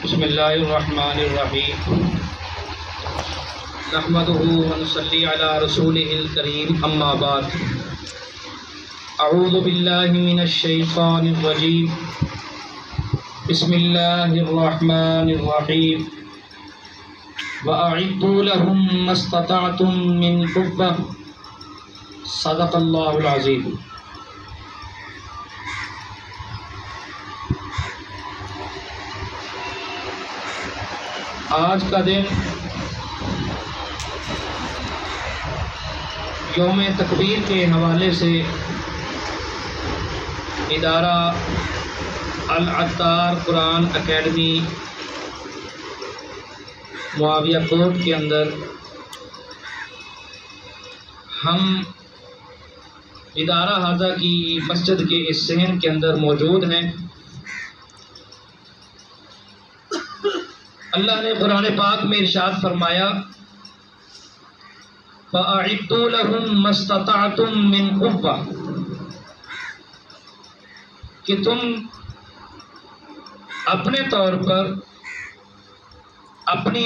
بسم اللہ الرحمن الرحیم نحمده ونصلی علی رسولہ الکریم اما بعد اعوذ باللہ من الشیطان الرجیم بسم اللہ الرحمن الرحیم وَأَعِدُّوا لَهُم مَّا اسْتَطَعْتُم مِّن قُوَّةٍ صدق اللہ العظیم۔ آج کا دن یوم تکبیر کے حوالے سے ادارہ العطار قرآن اکیڈمی معاویہ کوٹ کے اندر ہم ادارہ ہذا کی مسجد کے اس صحن کے اندر موجود ہیں۔ اللہ نے قرآن پاک میں ارشاد فرمایا فَأَعِدُّوا لَهُم مَّا اسْتَطَعْتُم مِّن قُوَّةٍ، کہ تم اپنے طور پر اپنی